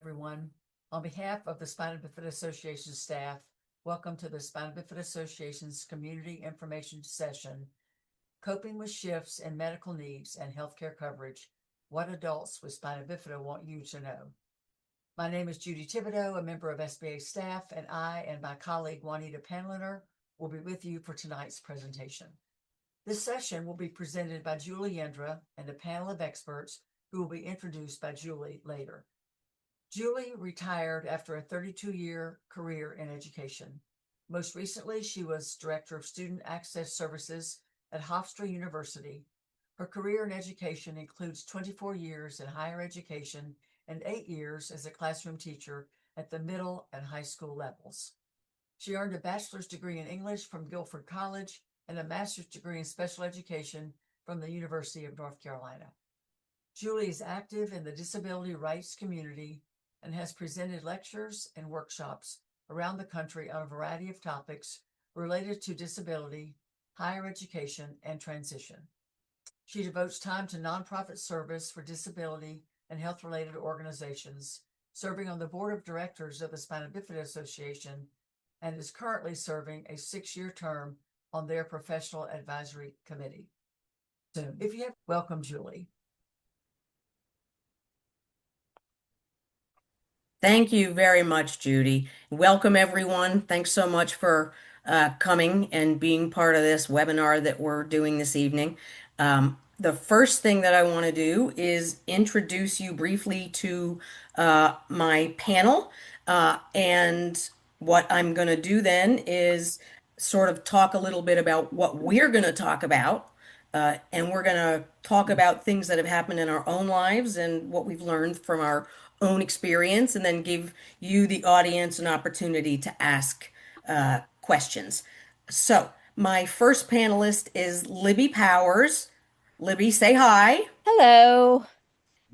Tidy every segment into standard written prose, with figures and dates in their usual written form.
Everyone. On behalf of the Spina Bifida Association staff, welcome to the Spina Bifida Association's Community Information Session, Coping with Shifts in Medical Needs and Healthcare Coverage, What Adults with Spina Bifida Want You to Know. My name is Judy Thibodeau, a member of SBA staff, and I and my colleague Juanita Panliner will be with you for tonight's presentation. This session will be presented by Julie Yendra and a panel of experts who will be introduced by Julie later. Julie retired after a 32-year career in education. Most recently, she was Director of Student Access Services at Hofstra University. Her career in education includes 24 years in higher education and 8 years as a classroom teacher at the middle and high school levels. She earned a bachelor's degree in English from Guilford College and a master's degree in special education from the University of North Carolina. Julie is active in the disability rights community and has presented lectures and workshops around the country on a variety of topics related to disability, higher education, and transition. She devotes time to nonprofit service for disability and health-related organizations, serving on the board of directors of the Spina Bifida Association, and is currently serving a 6-year term on their professional advisory committee. So, welcome, Julie. Thank you very much, Judy. Welcome, everyone. Thanks so much for coming and being part of this webinar that we're doing this evening. The first thing that I want to do is introduce you briefly to my panel. And what I'm going to do then is sort of talk a little bit about what we're going to talk about. And we're going to talk about things that have happened in our own lives and what we've learned from our own experience, and then give you, the audience, an opportunity to ask questions. So, my first panelist is Libby Powers. Libby, say hi. Hello.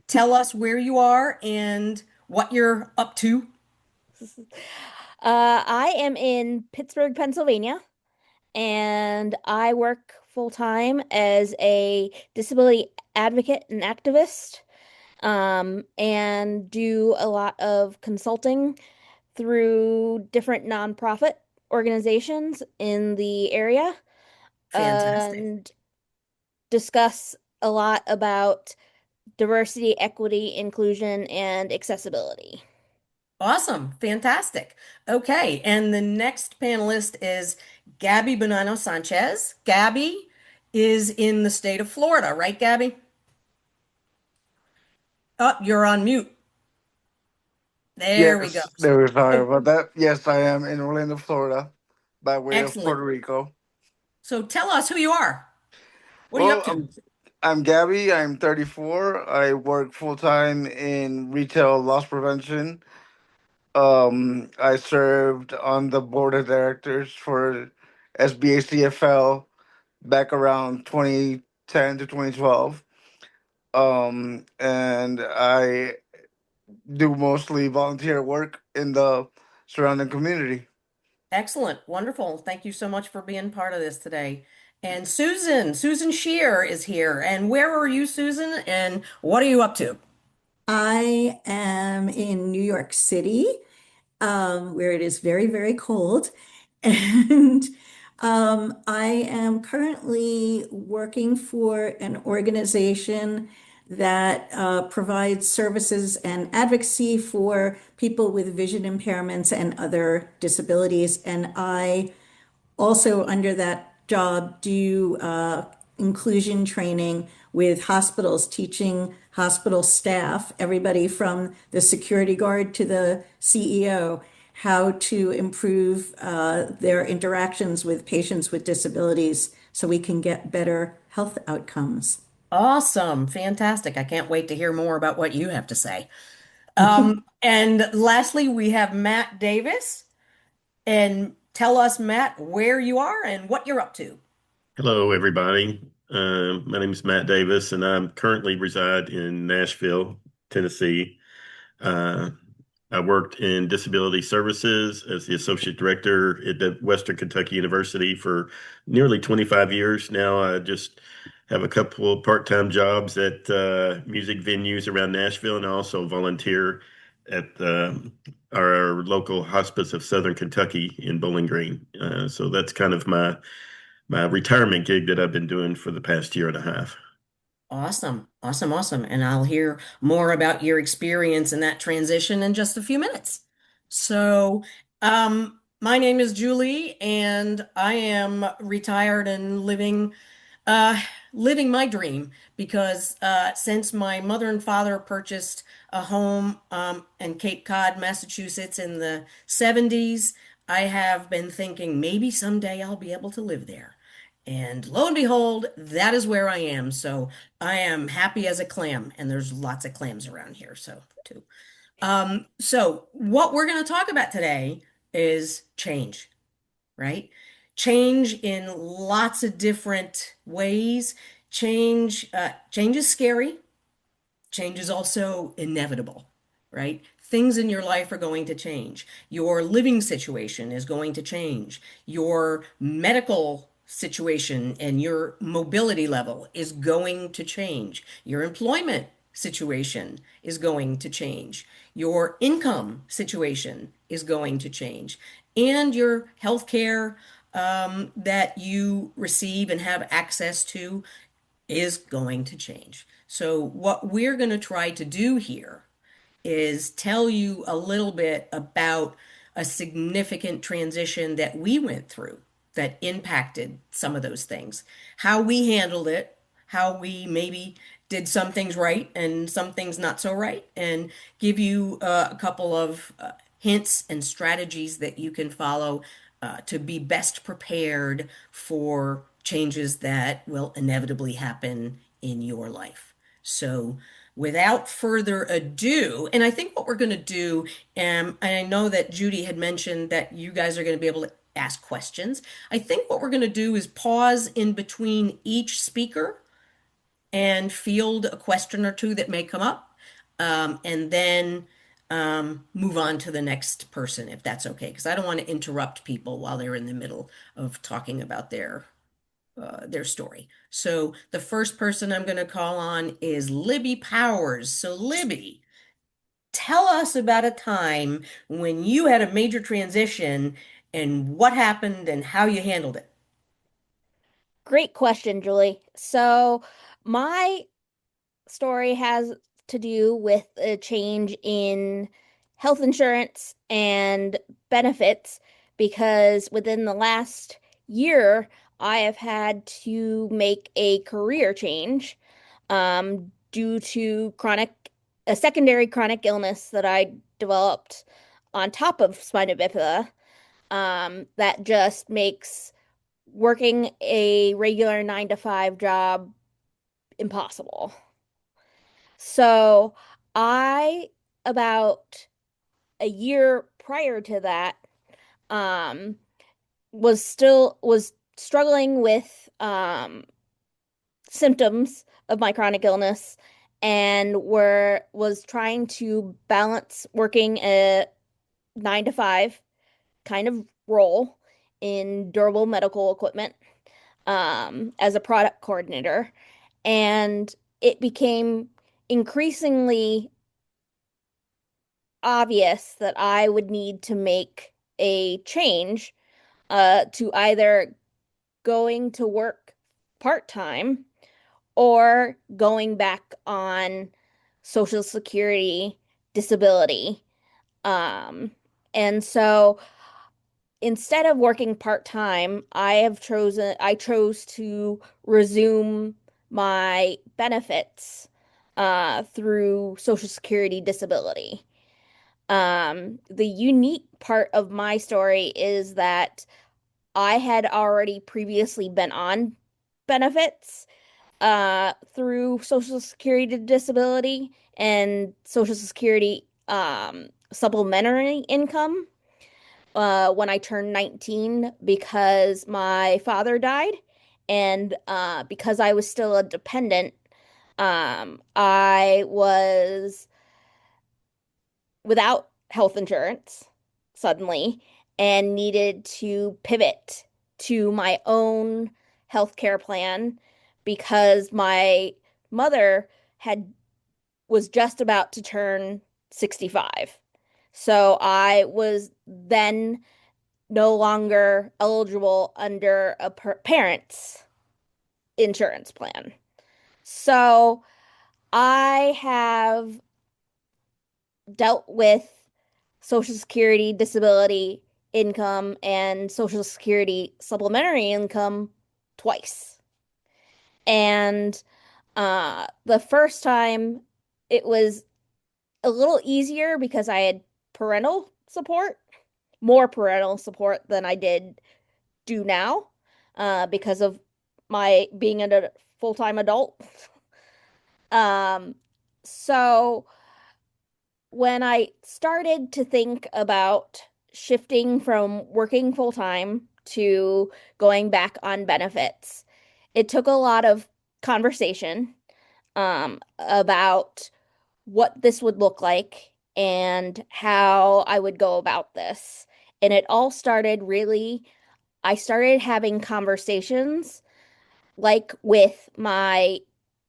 Tell us where you are and what you're up to. I am in Pittsburgh, Pennsylvania, and I work full-time as a disability advocate and activist, and do a lot of consulting through different nonprofit organizations in the area, Fantastic. and discuss a lot about diversity, equity, inclusion, and accessibility. Awesome. Fantastic. Okay. And the next panelist is Gabby Bonanno Sanchez. Gabby is in the state of Florida, right, Gabby? Oh, you're on mute. There we go. Yes, there was sorry So, about that. Yes, I am in Orlando, Florida, by way of excellent. Puerto Rico. So tell us who you are. What are you Well, up to? I'm Gabby. I'm 34. I work full time in retail loss prevention. I served on the board of directors for SBA back around 2010 to 2012. And I do mostly volunteer work in the surrounding community. Excellent. Wonderful. Thank you so much for being part of this today. And Susan Shear is here. And where are you, Susan? And what are you up to? I am in New York City, where it is very, very cold. And I am currently working for an organization that provides services and advocacy for people with vision impairments and other disabilities. And I also, under that job, do inclusion training with hospitals, teaching hospital staff, everybody from the security guard to the CEO, how to improve their interactions with patients with disabilities so we can get better health outcomes. Awesome. Fantastic. I can't wait to hear more about what you have to say. And lastly, we have Matt Davis. And tell us, Matt, where you are and what you're up to. Hello, everybody. My name is Matt Davis, and I currently reside in Nashville, Tennessee. Uh, I worked in disability services as the associate director at the Western Kentucky University for nearly 25 years. Now I just have a couple of part-time jobs at music venues around Nashville, and I also volunteer at our local hospice of Southern Kentucky in Bowling Green. So that's kind of my retirement gig that I've been doing for the past year and a half. Awesome, awesome, awesome. And I'll hear more about your experience in that transition in just a few minutes. So, my name is Julie, and I am retired and uh, living my dream because since my mother and father purchased a home in Cape Cod, Massachusetts in the 70s, I have been thinking maybe someday I'll be able to live there. And lo and behold, that is where I am. So I am happy as a clam, and there's lots of clams around here, so too. So what we're going to talk about today is change, right? Change in lots of different ways. Change is scary. Change is also inevitable, right? Things in your life are going to change. Your living situation is going to change. Your medical situation and your mobility level is going to change. Your employment situation is going to change. Your income situation is going to change. And your healthcare that you receive and have access to is going to change. So, what we're going to try to do here is tell you a little bit about a significant transition that we went through that impacted some of those things, how we handled it, how we maybe did some things right and some things not so right, and give you a couple of hints and strategies that you can follow to be best prepared for changes that will inevitably happen in your life. So, without further ado, and I think what we're going to do, and I know that Judy had mentioned that you guys are going to be able to ask questions. I think what we're going to do is pause in between each speaker and field a question or two that may come up, and then move on to the next person, if that's okay, because I don't want to interrupt people while they're in the middle of talking about their story. So the first person I'm going to call on is Libby Powers. So Libby, tell us about a time when you had a major transition and what happened and how you handled it. Great question, Julie. So, my story has to do with a change in health insurance and benefits because within the last year, I have had to make a career change due to a secondary chronic illness that I developed on top of spina bifida that just makes working a regular 9 to 5 job impossible. So I, about a year prior to that, um, was struggling with symptoms of my chronic illness and was trying to balance working a 9 to 5 kind of role in durable medical equipment as a product coordinator. And it became increasingly obvious that I would need to make a change to either going to work part-time or going back on Social Security disability. Um, and so instead of working part-time, I chose to resume my benefits through Social Security disability. The unique part of my story is that I had already previously been on benefits through Social Security disability and Social Security supplementary income when I turned 19 because my father died and because I was still a dependent, I was without health insurance suddenly and needed to pivot to my own healthcare plan because my mother had was just about to turn 65. So I was then no longer eligible under a parent's insurance plan. So I have dealt with Social Security, disability income, and Social Security supplementary income twice. And the first time it was a little easier because I had parental support, more parental support than I do now, because of my being a full-time adult. Um, so when I started to think about shifting from working full time to going back on benefits, it took a lot of conversation about what this would look like and how I would go about this. And it all started really, I started having conversations like with my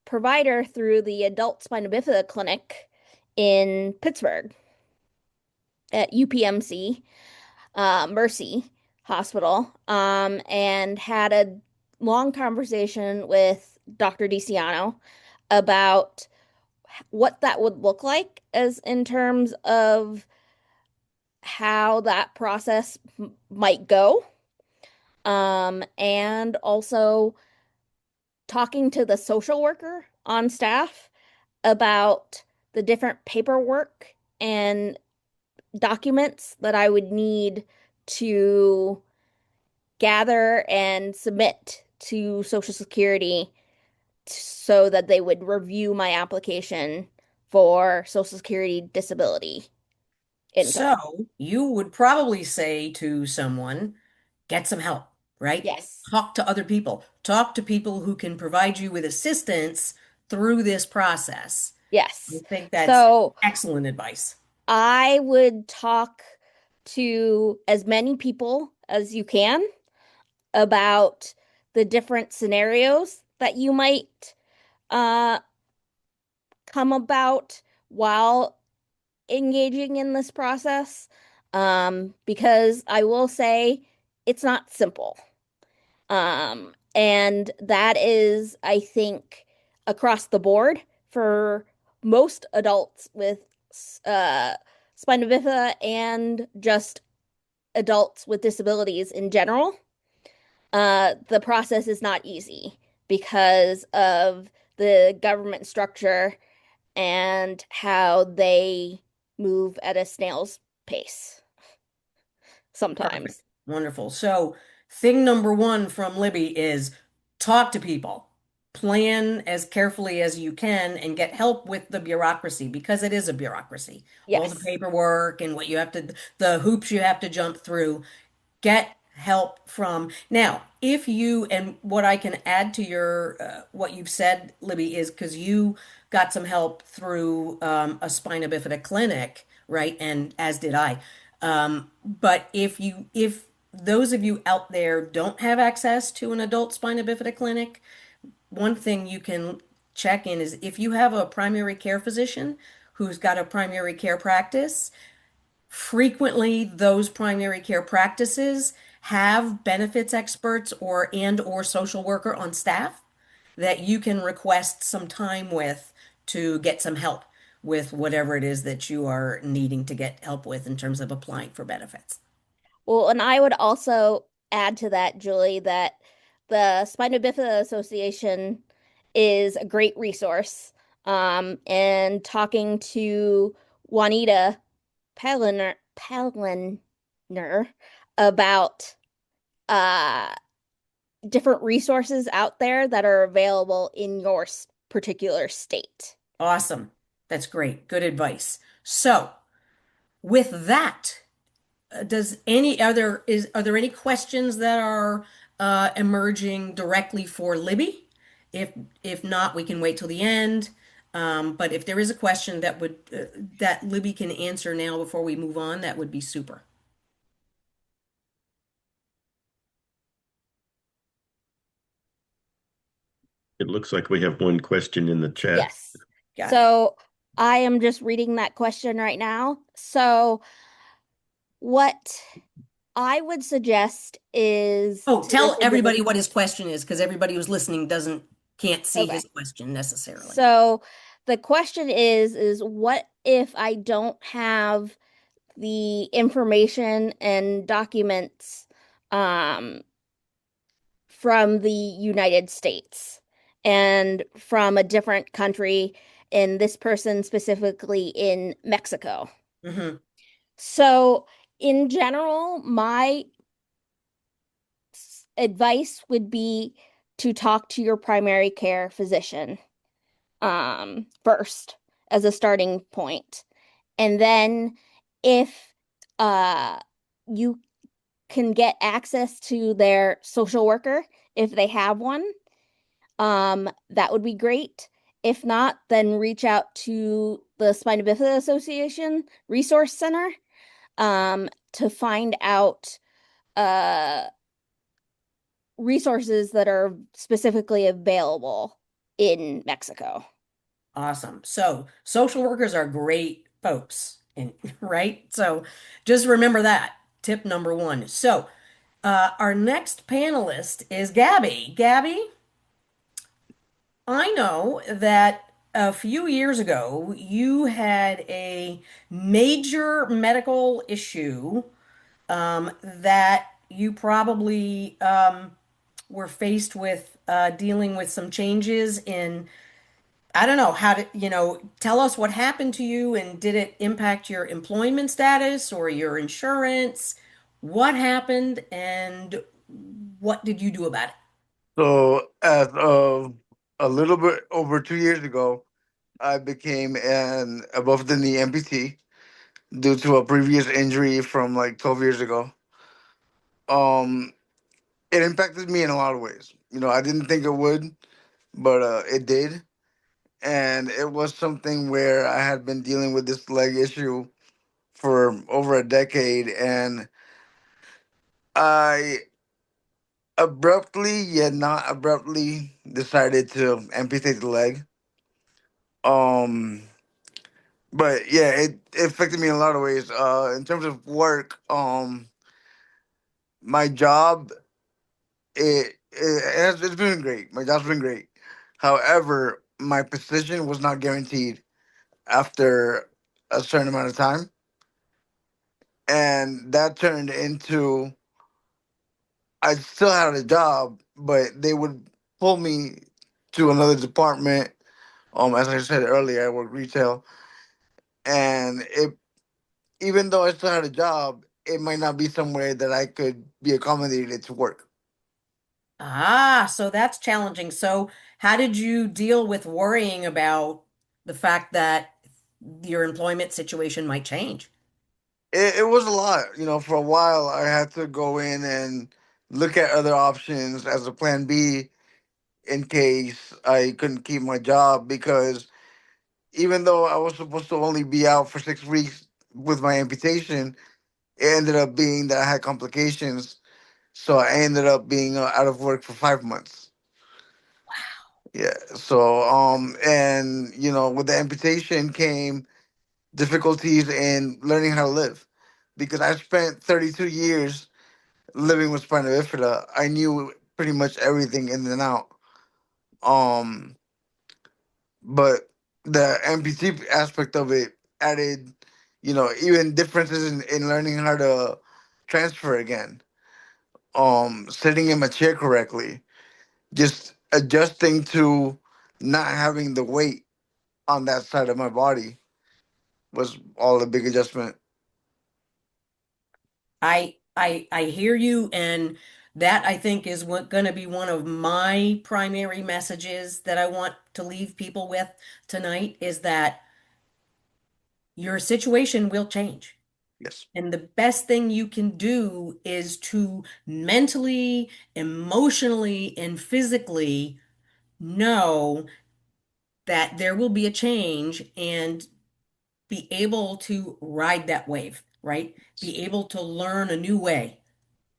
provider through the adult spina bifida clinic in Pittsburgh at UPMC, Mercy Hospital, and had a long conversation with Dr. DiCiano about what that would look like as in terms of how that process might go. And also talking to the social worker on staff about the different paperwork and documents that I would need to gather and submit to Social Security so that they would review my application for Social Security disability income. So you would probably say to someone, get some help, right? Yes. Talk to other people. Talk to people who can provide you with assistance through this process. I Yes. think that's So excellent advice. I would talk to as many people as you can about the different scenarios that you might uh, come about while engaging in this process. Because I will say it's not simple. And that is, I think, across the board for most adults with uh, spina bifida and just adults with disabilities in general. The process is not easy because of the government structure and how they move at a snail's pace Perfect. sometimes. Wonderful. So, thing number one from Libby is talk to people, plan as carefully as you can, and get help with the bureaucracy because it is a bureaucracy. All the Yes. paperwork and what you have to, the hoops you have to jump through. Get help from now. If you, and what I can add to your what you've said, Libby, is because you got some help through a spina bifida clinic, right? And as did I. But if those of you out there don't have access to an adult spina bifida clinic, one thing you can check in is if you have a primary care physician who's got a primary care practice. Frequently, those primary care practices have benefits experts or social worker on staff that you can request some time with to get some help with whatever it is that you are needing to get help with in terms of applying for benefits. Well, and I would also add to that, Julie, that the Spina Bifida Association is a great resource. And talking to Juanita Paliner about uh, different resources out there that are available in your particular state. Awesome. That's great. Good advice. So, with that, does any are there any questions that are emerging directly for Libby? If if not, we can wait till the end. But if there is a question that would that Libby can answer now before we move on, that would be super. It looks like we have one question in the chat. Yes. Got it. So I am just reading that question right now. So, what I would suggest is Oh, to this tell everybody individual. what his question is, because everybody who's listening can't see Okay. his question necessarily. So, the question is what if I don't have the information and documents um, from the United States and from a different country, and this person specifically in Mexico? Hmm. So, in general, my advice would be to talk to your primary care physician first as a starting point. And then if uh you can get access to their social worker if they have one, that would be great. If not, then reach out to the Spina Bifida Association Resource Center to find out uh resources that are specifically available in Mexico. Awesome. So social workers are great folks, and right? So just remember that. Tip number one. So our next panelist is Gabby. Gabby, I know that a few years ago you had a major medical issue that you probably were faced with dealing with some changes in, I don't know, how to, tell us what happened to you and did it impact your employment status or your insurance? What happened and what did you do about it? So, as of a little bit over 2 years ago, I became an above the knee amputee due to a previous injury from like 12 years ago. Um, it impacted me in a lot of ways. I didn't think it would, but it did. And it was something where I had been dealing with this leg issue for over a decade, and I abruptly, yet not abruptly, decided to amputate the leg. Um, but yeah, it affected me in a lot of ways. In terms of work, my job it's been great. My job's been great. However, my position was not guaranteed after a certain amount of time, and that turned into I still had a job, but they would pull me to another department. As I said earlier, I work retail, and it even though I still had a job, it might not be somewhere that I could be accommodated to work. Ah, so that's challenging. So, how did you deal with worrying about the fact that your employment situation might change? It was a lot. For a while, I had to go in and look at other options as a plan B in case I couldn't keep my job because even though I was supposed to only be out for 6 weeks with my amputation, it ended up being that I had complications. So I ended up being out of work for 5 months. Yeah. So, and with the amputation came difficulties in learning how to live because I spent 32 years living with spina bifida. I knew pretty much everything in and out. Um, but the amputee aspect of it added, even differences in learning how to transfer again. Sitting in my chair correctly, just adjusting to not having the weight on that side of my body was all a big adjustment. I hear you, and that I think is what going to be one of my primary messages that I want to leave people with tonight is that your situation will change. Yes. And the best thing you can do is to mentally, emotionally, and physically know that there will be a change and be able to ride that wave, right? Be able to learn a new way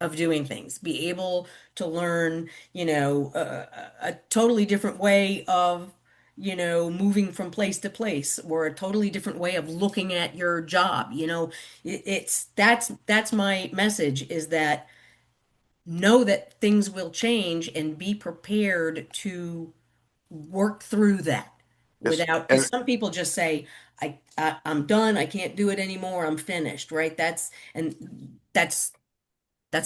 of doing things, be able to learn, a totally different way of moving from place to place, or a totally different way of looking at your job. That's my message, is that know that things will change and be prepared to work through that Yes. without, because some people just say, I'm done, I can't do it anymore, I'm finished, right? That's And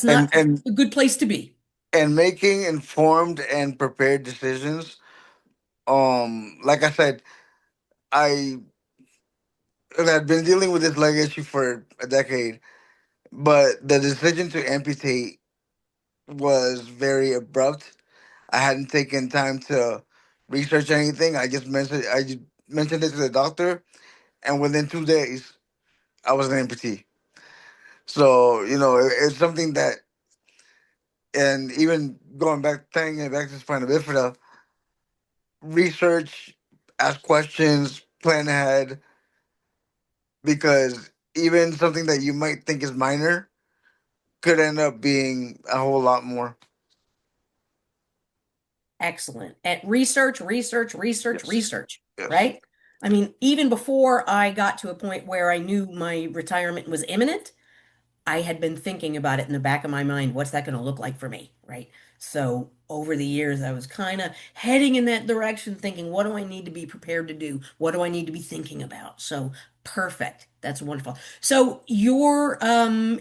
not and a good place to be. and making informed and prepared decisions. Like I said, I had been dealing with this leg issue for a decade, but the decision to amputate was very abrupt. I hadn't taken time to research anything. I just mentioned it to the doctor, and within 2 days, I was an amputee. So it's something that, and even going back, tying it back to spina bifida, research, ask questions, plan ahead, because even something that you might think is minor could end up being a whole lot more. Excellent. At research, research, research, Yes. research, Yes. right? I mean, even before I got to a point where I knew my retirement was imminent, I had been thinking about it in the back of my mind. What's that going to look like for me? Right. So over the years, I was kind of heading in that direction, thinking, what do I need to be prepared to do? What do I need to be thinking about? So perfect. That's wonderful. So your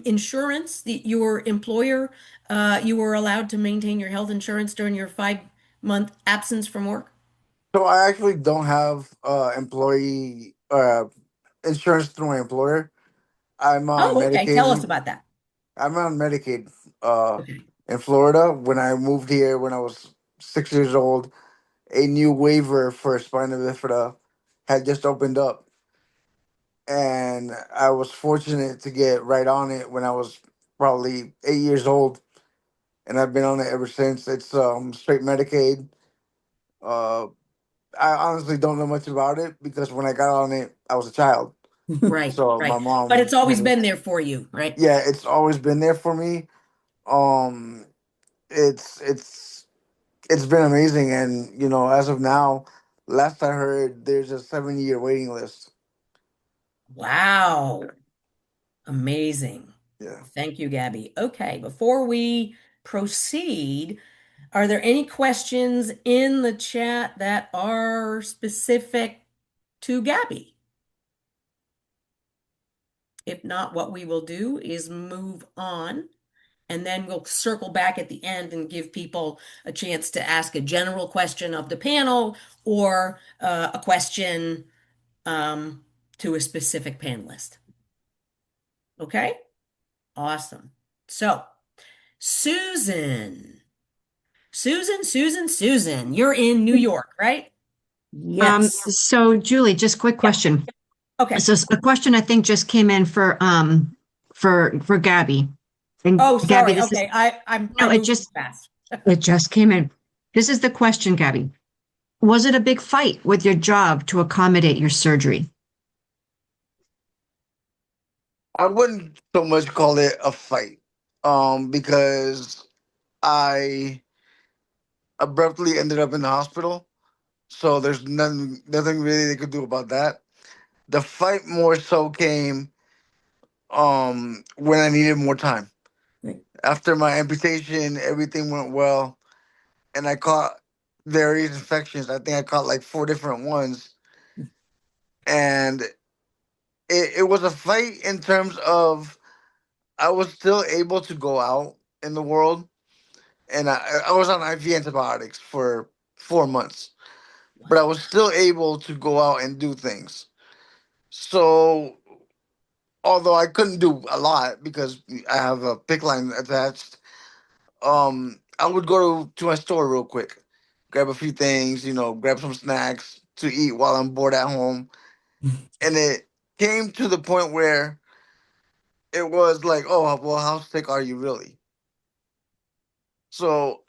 insurance, your employer, you were allowed to maintain your health insurance during your 5-month absence from work? So I actually don't have employee insurance through my employer. I'm on Oh, okay. Tell us Medicaid. about that. I'm on Medicaid uh, Okay. in Florida. When I moved here when I was 6 years old, a new waiver for spina bifida had just opened up, and I was fortunate to get right on it when I was probably 8 years old, and I've been on it ever since. It's straight Medicaid. Uh, I honestly don't know much about it because when I got on it, I was a child. Right, So my right. But mom it's always had me. been there for you, right? Yeah, it's always been there for me. Um, it's it's it's been amazing, and as of now, last I heard, there's a 7-year waiting list. Wow. Amazing. Yeah. Thank you, Gabby. Okay, before we proceed, are there any questions in the chat that are specific to Gabby? If not, what we will do is move on, and then we'll circle back at the end and give people a chance to ask a general question of the panel, or a question to a specific panelist. Okay? Awesome. So, Susan. Susan, you're in New York, right? Yes. So Julie, just quick Yeah. question. Okay. So a question I think just came in for Gabby. And Oh, Gabby, sorry. this is Okay. I no, moved too fast. it just came in. This is the question, Gabby. Was it a big fight with your job to accommodate your surgery? I wouldn't so much call it a fight, because I abruptly ended up in the hospital. So there's nothing really they could do about that. The fight more so came when I needed more time. Right. After my amputation, everything went well, and I caught various infections. I think I caught like 4 different ones, and it was a fight in terms of I was still able to go out in the world, and I was on IV antibiotics for 4 months, but I was still able to go out and do things. So although I couldn't do a lot because I have a pick line attached, I would go to my store real quick, grab a few things, grab some snacks to eat while I'm bored at home. And it came to the point where it was like, oh, well, how sick are you really? So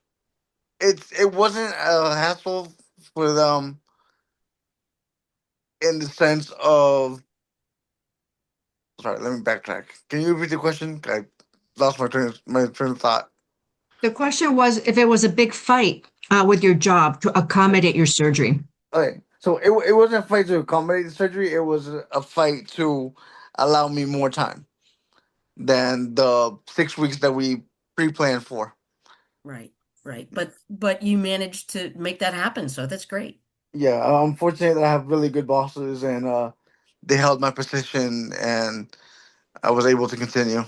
it wasn't a hassle for them in the sense of, sorry, let me backtrack. Can you repeat the question? I lost my train of thought. The question was if it was a big fight with your job to accommodate your surgery. Okay. So it wasn't a fight to accommodate the surgery. It was a fight to allow me more time than the 6 weeks that we pre-planned for. Right, right. But you managed to make that happen, so that's great. Yeah, I'm fortunate that I have really good bosses, and they held my position, and I was able to continue.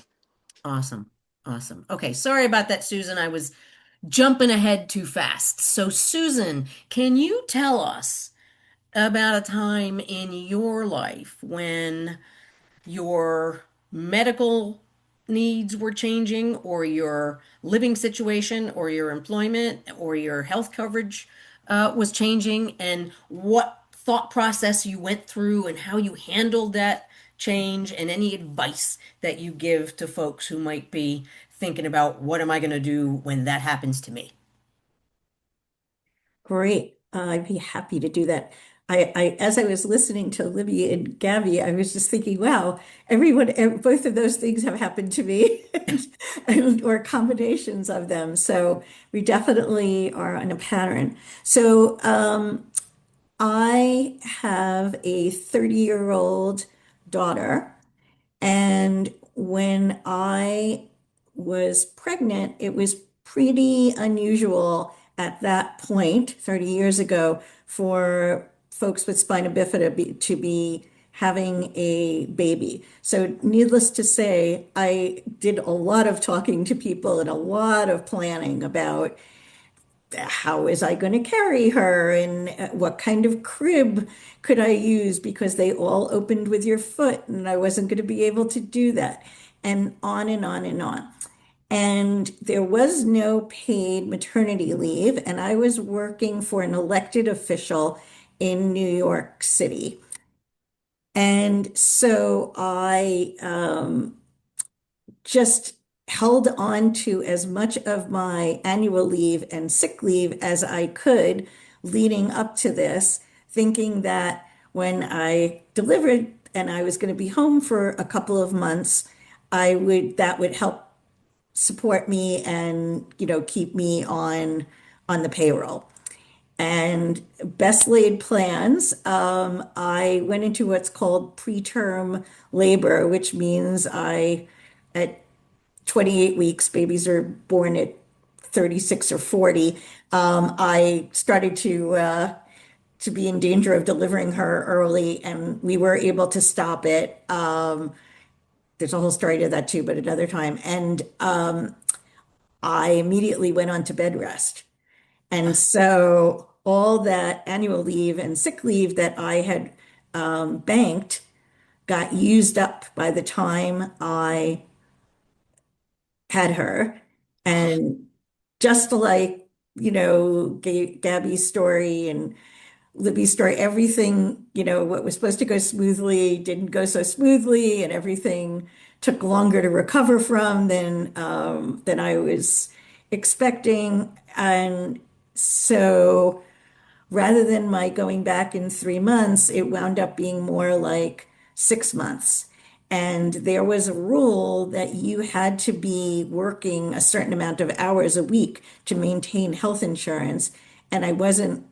Awesome. Awesome. Okay, sorry about that, Susan. I was jumping ahead too fast. So, Susan, can you tell us about a time in your life when your medical needs were changing, or your living situation, or your employment, or your health coverage was changing, and what thought process you went through and how you handled that change, and any advice that you give to folks who might be thinking about what am I going to do when that happens to me? Great. I'd be happy to do that. As I was listening to Libby and Gabby, I was just thinking, wow, both of those things have happened to me, or combinations of them. So we definitely are on a pattern. So I have a 30-year-old daughter. And when I was pregnant, it was pretty unusual at that point, 30 years ago, for folks with spina bifida to be having a baby. So, needless to say, I did a lot of talking to people and a lot of planning about how is I going to carry her, and what kind of crib could I use, because they all opened with your foot and I wasn't going to be able to do that, and on and on and on. And there was no paid maternity leave, and I was working for an elected official in New York City. And so I just held on to as much of my annual leave and sick leave as I could leading up to this, thinking that when I delivered and I was going to be home for a couple of months, that would help support me and, keep me on the payroll. And best laid plans, I went into what's called preterm labor, which means at 28 weeks, babies are born at 36 or 40. I started to be in danger of delivering her early, and we were able to stop it. There's a whole story to that too, but another time. And I immediately went on to bed rest. And so all that annual leave and sick leave that I had banked got used up by the time I had her. And just like, Gabby's story and Libby's story, everything, what was supposed to go smoothly didn't go so smoothly, and everything took longer to recover from than I was expecting. And so rather than my going back in 3 months, it wound up being more like 6 months. And there was a rule that you had to be working a certain amount of hours a week to maintain health insurance. And I wasn't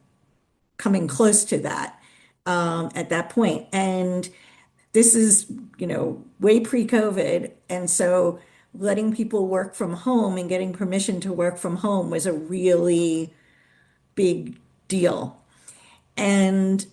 coming close to that at that point. And this is, way pre-COVID. And so letting people work from home and getting permission to work from home was a really big deal. And,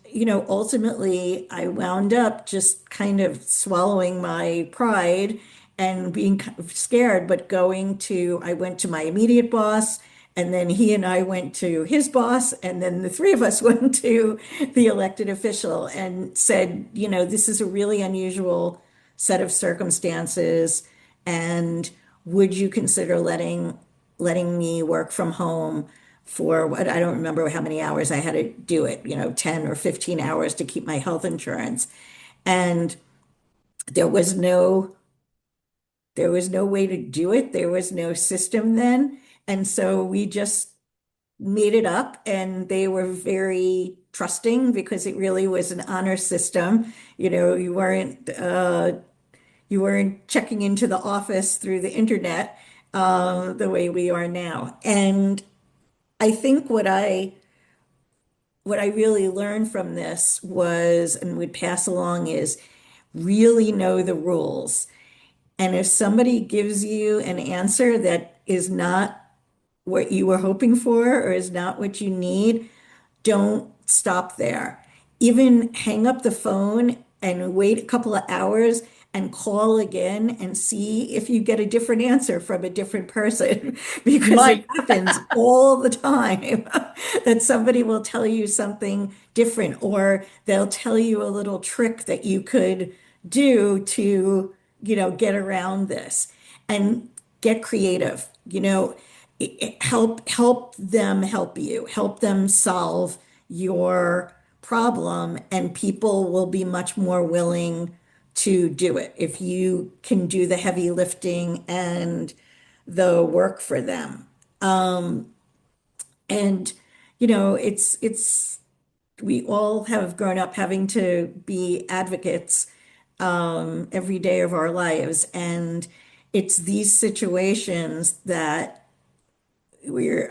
ultimately, I wound up just kind of swallowing my pride and being kind of scared, but I went to my immediate boss, and then he and I went to his boss, and then the three of us went to the elected official and said, this is a really unusual set of circumstances, and would you consider letting me work from home for what, I don't remember how many hours I had to do it, 10 or 15 hours to keep my health insurance. And there was no there was no way to do it. There was no system then. And so we just made it up, and they were very trusting because it really was an honor system. You weren't checking into the office through the internet the way we are now. And I think what I what I really learned from this was, and would pass along, is really know the rules. And if somebody gives you an answer that is not what you were hoping for or is not what you need, don't stop there. Even hang up the phone and wait a couple of hours and call again and see if you get a different answer from a different person You because it might. happens all the time that somebody will tell you something different or they'll tell you a little trick that you could do to, get around this and get creative. Help them help you, help them solve your problem, and people will be much more willing to do it if you can do the heavy lifting and the work for them. And it's we all have grown up having to be advocates every day of our lives, and it's these situations that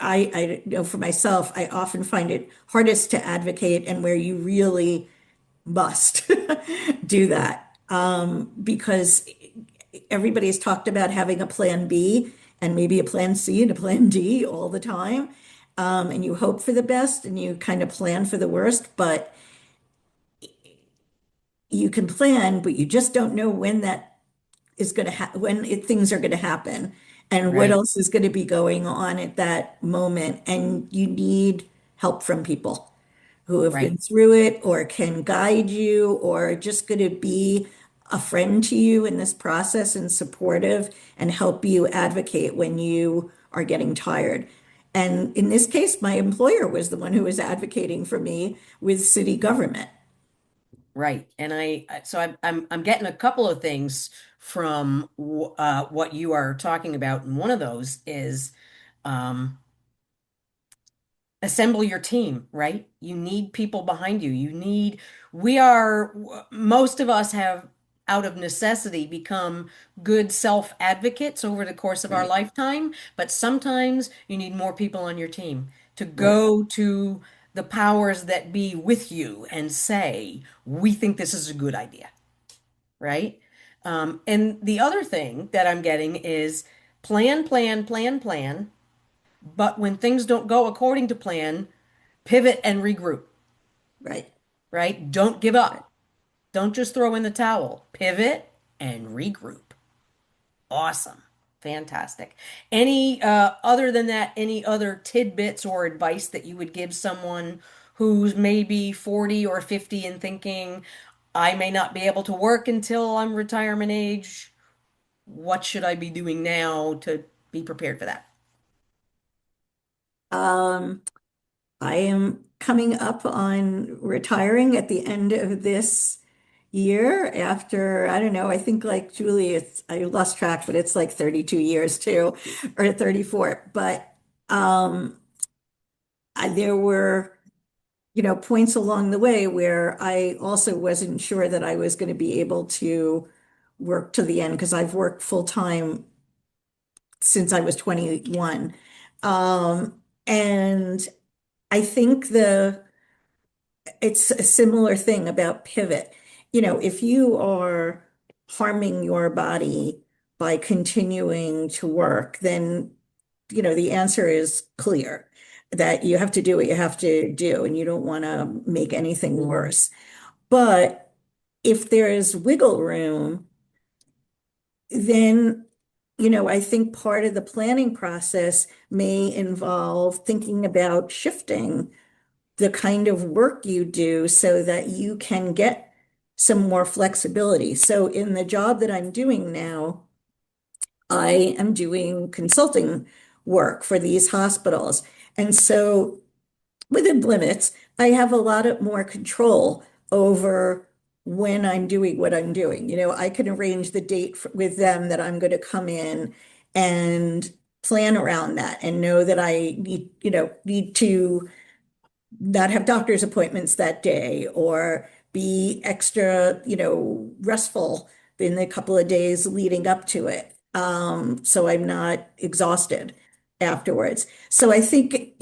I know for myself, I often find it hardest to advocate and where you really must do that. Because everybody's talked about having a plan B and maybe a plan C and a plan D all the time. And you hope for the best and you kind of plan for the worst, but you can plan, but you just don't know when that is going to things are going to happen and what Right, else is going to be going on at that moment. And you need help from people who have right, been through it or can guide you or are just going to be a friend to you in this process and supportive and help you advocate when you are getting tired. And in this case, my employer was the one who was advocating for me with city government. right. And so I'm getting a couple of things from what you are talking about, and one of those is um, assemble your team, right? You need people behind you. Most of us have, out of necessity, become good self advocates over the course of our Right, lifetime, but sometimes you need more people on your team to right. go to the powers that be with you and say, we think this is a good idea, right? And the other thing that I'm getting is plan, plan, plan, plan. But when things don't go according to plan, pivot and regroup, Right. right? Don't give Right. up. Don't just throw in the towel. Pivot and regroup. Awesome. Fantastic. Other than that, any other tidbits or advice that you would give someone who's maybe 40 or 50 and thinking, I may not be able to work until I'm retirement age? What should I be doing now to be prepared for that? Um, I am coming up on retiring at the end of this year after, I don't know, I think like Julie, I lost track, but it's like 32 years too, or 34. But um, there were, points along the way where I also wasn't sure that I was going to be able to work to the end because I've worked full time since I was 21. And I think it's a similar thing about pivot. If you are harming your body by continuing to work, then, the answer is clear that you have to do what you have to do and you don't want to make anything worse. But if there is wiggle room, then, I think part of the planning process may involve thinking about shifting the kind of work you do so that you can get some more flexibility. So in the job that I'm doing now, I am doing consulting work for these hospitals. And so within limits, I have a lot of more control over when I'm doing what I'm doing. I can arrange the date with them that I'm going to come in and plan around that and know that I need to not have doctor's appointments that day or be extra, restful in the couple of days leading up to it. So I'm not exhausted afterwards. So I think,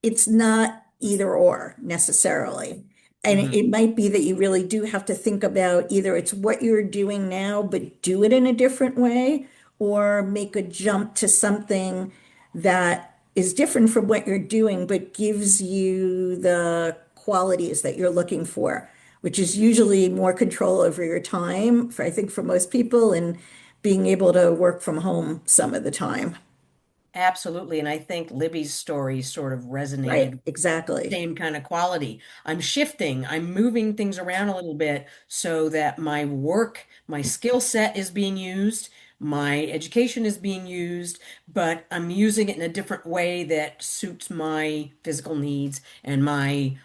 it's not either or necessarily. And Mhm. it might be that you really do have to think about either it's what you're doing now, but do it in a different way, or make a jump to something that is different from what you're doing, but gives you the qualities that you're looking for, which is usually more control over your time for, I think, for most people, and being able to work from home some of the time. Absolutely. And I think Libby's story sort of Right, resonated, exactly. same kind of quality. I'm shifting, I'm moving things around a little bit so that my work, my skill set is being used, my education is being used, but I'm using it in a different way that suits my physical needs and my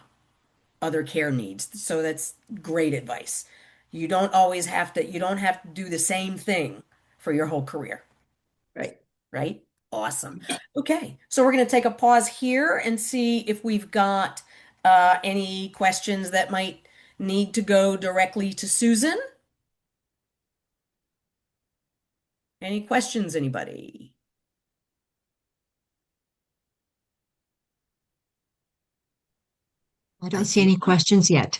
other care needs. So that's great advice. You don't have to do the same thing for your whole career, Right. right? Awesome. Okay, so we're going to take a pause here and see if we've got any questions that might need to go directly to Susan. Any questions, anybody? I don't see any questions yet.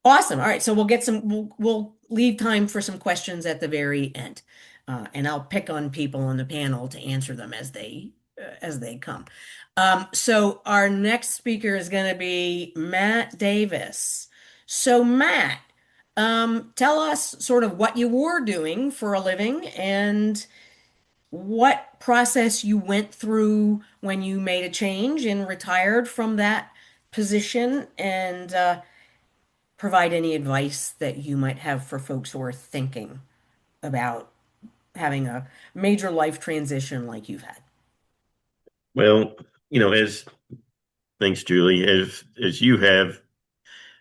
Awesome. All right, so we'll leave time for some questions at the very end, and I'll pick on people on the panel to answer them as they come. So our next speaker is going to be Matt Davis. So Matt, tell us sort of what you were doing for a living and what process you went through when you made a change and retired from that position, and provide any advice that you might have for folks who are thinking about having a major life transition like you've had. Well, as thanks, Julie, as you have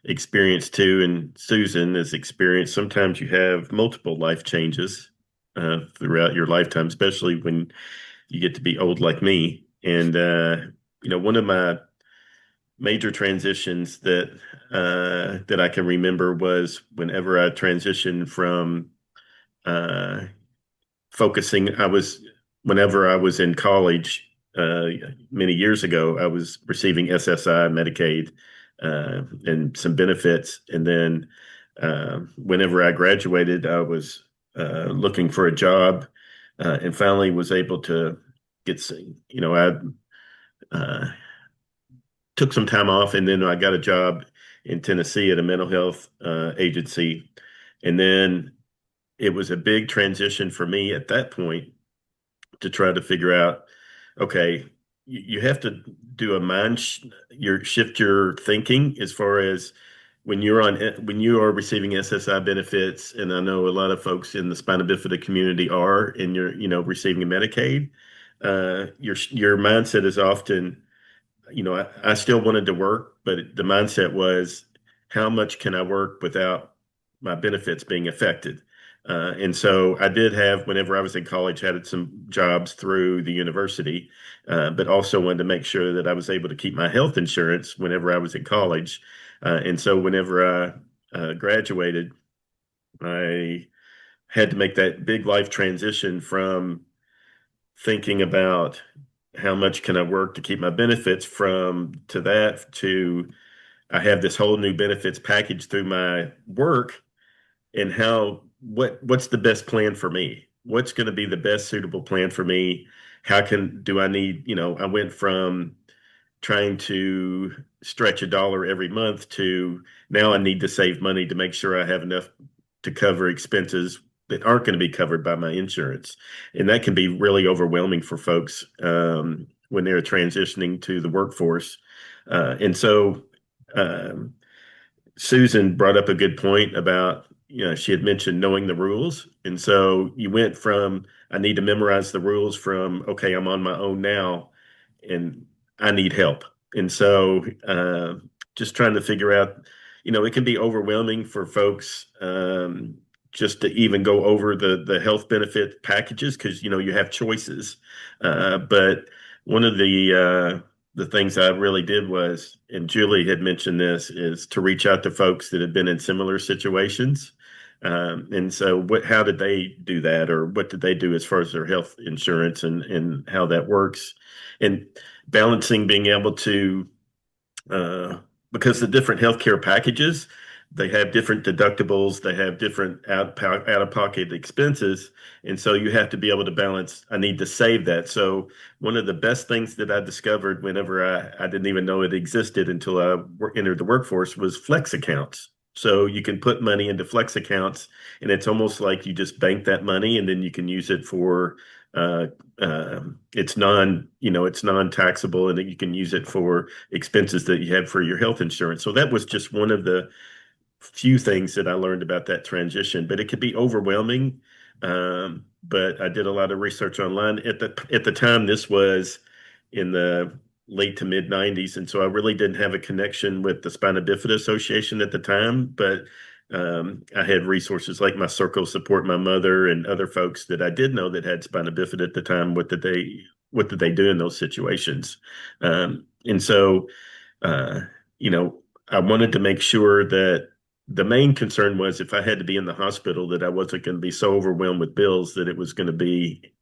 experienced too, and Susan has experienced, sometimes you have multiple life changes throughout your lifetime, especially when you get to be old like me. And one of my major transitions that I can remember was whenever I transitioned from uh, focusing. Whenever I was in college many years ago, I was receiving SSI, Medicaid, and some benefits. And then whenever I graduated, I was looking for a job and finally was able to I uh, took some time off, and then I got a job in Tennessee at a mental health agency. And then it was a big transition for me at that point to try to figure out, okay, you have to do a your shift your thinking as far as when you are receiving SSI benefits, and I know a lot of folks in the spina bifida community are, and you're receiving Medicaid. Your mindset is often, I still wanted to work, but the mindset was, how much can I work without my benefits being affected? And so I did have, whenever I was in college, had some jobs through the university, but also wanted to make sure that I was able to keep my health insurance whenever I was in college. And so whenever I graduated, I had to make that big life transition from thinking about how much can I work to keep my benefits from to that to I have this whole new benefits package through my work, and what's the best plan for me? What's going to be the best suitable plan for me? How can do I need, I went from trying to stretch a dollar every month to now I need to save money to make sure I have enough to cover expenses that aren't going to be covered by my insurance. And that can be really overwhelming for folks when they're transitioning to the workforce. And so um, Susan brought up a good point about, she had mentioned knowing the rules. And so you went from, I need to memorize the rules, from, okay, I'm on my own now and I need help. And so just trying to figure out, it can be overwhelming for folks just to even go over the health benefit packages because, you have choices. But one of the things I really did was, and Julie had mentioned this, is to reach out to folks that have been in similar situations. And so how did they do that, or what did they do as far as their health insurance and how that works? And balancing being able to uh, because the different healthcare packages, they have different deductibles, they have different out of pocket expenses, and so you have to be able to balance. I need to save that. So one of the best things that I discovered whenever I didn't even know it existed until I entered the workforce was flex accounts. So you can put money into flex accounts, and it's almost like you just bank that money, and then you can use it for uh, it's non-taxable, and then you can use it for expenses that you have for your health insurance. So that was just one of the few things that I learned about that transition, but it could be overwhelming. But I did a lot of research online at the time. This was in the late to mid 90s, and so I really didn't have a connection with the Spina Bifida Association at the time. But I had resources like my circle support, my mother, and other folks that I did know that had spina bifida at the time. What did they do in those situations? And so uh, you know, I wanted to make sure that the main concern was if I had to be in the hospital, that I wasn't going to be so overwhelmed with bills that it was going to be,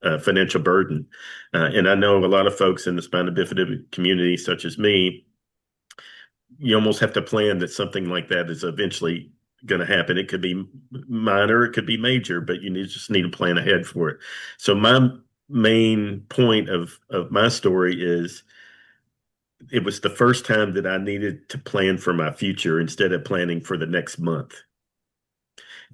a financial burden. And I know a lot of folks in the spina bifida community, such as me, you almost have to plan that something like that is eventually going to happen. It could be minor, it could be major, but just need to plan ahead for it. So my main point of my story is it was the first time that I needed to plan for my future instead of planning for the next month.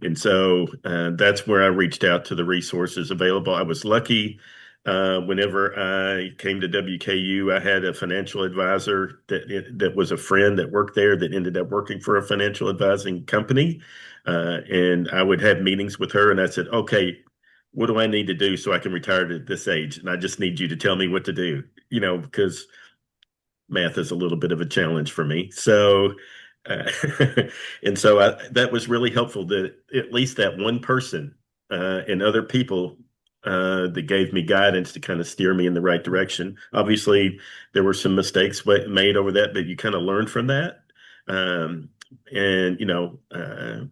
And so that's where I reached out to the resources available. I was lucky whenever I came to WKU, I had a financial advisor that was a friend that worked there that ended up working for a financial advising company. And I would have meetings with her, and I said, okay, what do I need to do so I can retire at this age? And I just need you to tell me what to do, because math is a little bit of a challenge for me. So, uh, and so that was really helpful that at least that one person and other people that gave me guidance to kind of steer me in the right direction. Obviously, there were some mistakes made over that, but you kind of learn from that. Um, and,